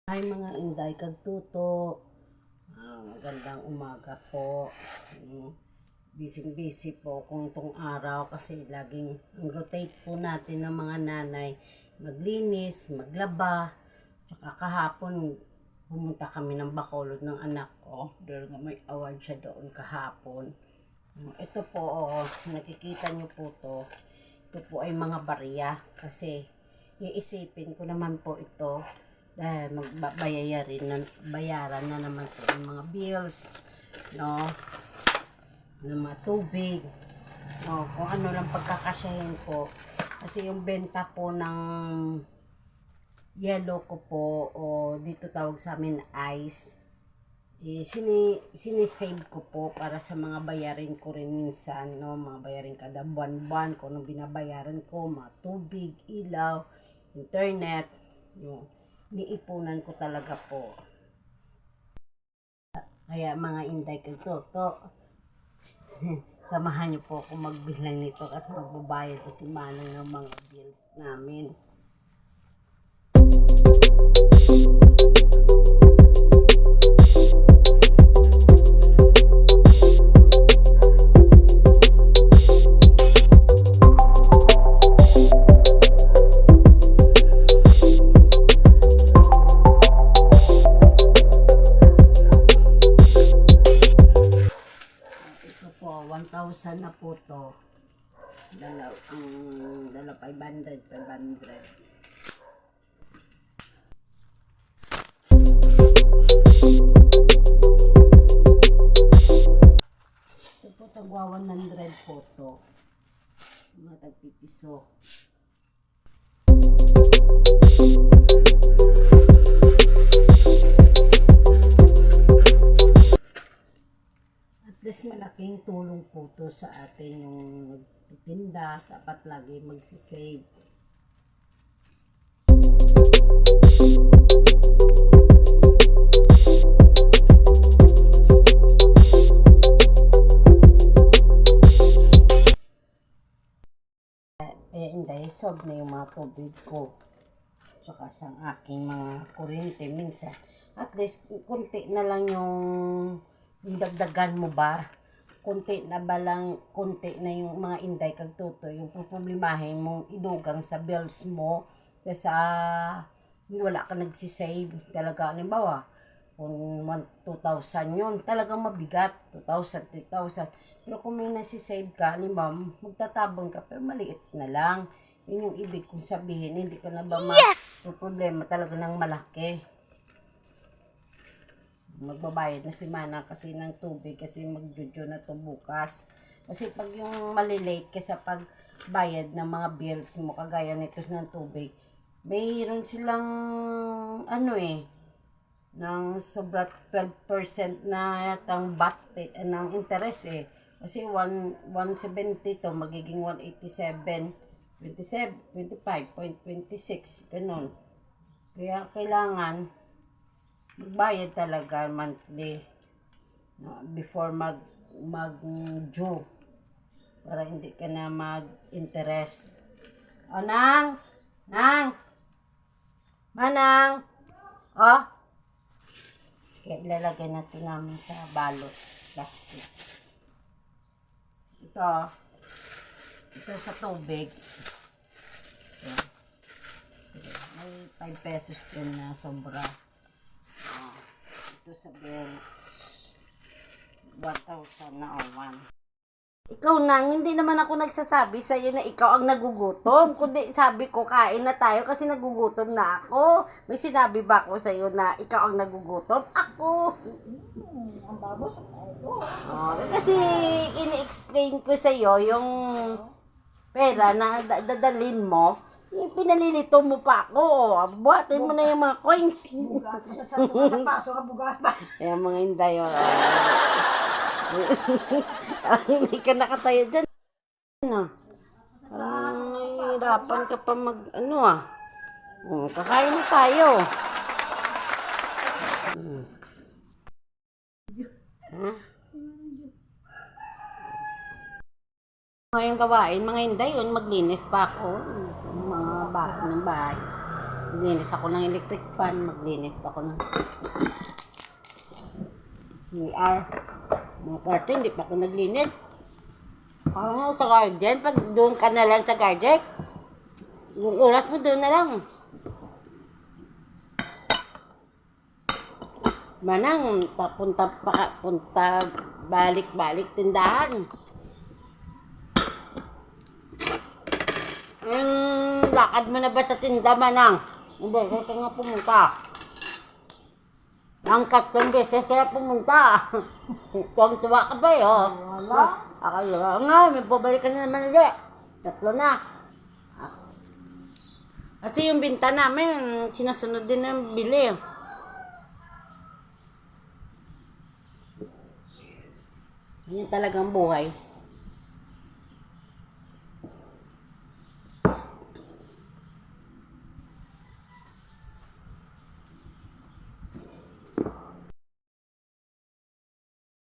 Hi mga inday, kagtuto. Magandang umaga po. Busy po kung tong araw kasi laging ang rotate po natin ng mga nanay maglinis, maglaba. Tsaka kahapon pumunta kami ng Bacolod ng anak ko. Dahil may award siya doon kahapon. Ito po, nakikita nyo po to. Ito po ay mga barya kasi iisipin ko naman po ito dahil bayaran na naman po yung mga bills, no, ng mga tubig, no, kung ano lang pagkakasyahin po. Kasi yung benta po ng yellow ko po, o dito tawag sa amin ice, sinisave ko po para sa mga bayarin ko rin minsan, no, mga bayarin kada buwan-buwan, kung anong binabayaran ko, mga tubig, ilaw, internet, yung niipunan ko talaga po. Kaya mga inday kagtuto, samahan niyo po ako magbilang nito kasi magbabayad si Manang ng mga bills namin. Ito po, 1,000 na po to. Dala 500. Ito po, tagwa 100 po to. Mga tagpipiso. At least malaking tulong po to sa atin yung nagtitinda. Dapat lagi magsisave. Hindi, solve na yung mga tubig ko. Tsaka sa aking mga kuryente minsan. At least, kunti na lang yung dagdagan mo ba? Kunti na ba lang, kunti na yung mga inday kagtuto, yung problemahin mong idugang sa bills mo, sa wala ka nagsisave. Talaga, halimbawa, kung 2,000 yun, talagang mabigat, 2,000, 3,000. Pero kung may nasisave ka, halimbawa, magtatabon ka, pero maliit na lang. Yun yung ibig kong sabihin, hindi ka na ba problema talaga ng malaki. Magbabayad na si Mana kasi ng tubig kasi magjojo na to bukas. Kasi pag yung malilate ka sa pagbayad ng mga bills mo, kagaya nito ng tubig, mayroon silang ng sobra 12% na yatang ng interest eh. Kasi 170 to, magiging 187, 25.26, ganun. Kaya kailangan magbayad talaga monthly, no, before mag due para hindi ka na mag-interest. O, Nang! Manang! O! Kaya ilalagay natin namin sa balot, plastic. Ito sa tubig. May 5 pesos din na sobra. Ito sa bills, 1,000 na o 1. Ikaw Nang, hindi naman ako nagsasabi sa iyo na ikaw ang nagugutom. Kundi sabi ko, kain na tayo kasi nagugutom na ako. May sinabi ba ako sa iyo na ikaw ang nagugutom? Ako. Ang babos ako. Kasi ini-explain ko sa iyo yung pera na dadalhin mo. Pinalilito mo pa ako. Buhatin mo na yung mga coins. Bugas. Sa paso ka bugas ba? Ayan mga inday. Hindi ka nakatayo dyan. Parang nahihirapan ka pa kakain na tayo. Ngayong gawain, mga inday, maglinis pa ako. Mga ng bahay. Maglinis ako ng electric fan. Maglinis pa ako ng CR. Mga kwarto, hindi pa ako naglinis. Sa garden, pag doon ka na lang sa garden, yung oras mo doon na lang. Manang, punta, balik tindahan. Lakad mo na ba sa tinda, Manang? Hindi, kaya nga pumunta. Ang 3 beses kaya pumunta. Tuwang-tuwa ka ba yun? Wala. Akala nga, may babalikan na naman ulit. 3 na. Kasi yung binta namin, sinasunod din ng bili. Yan talagang buhay.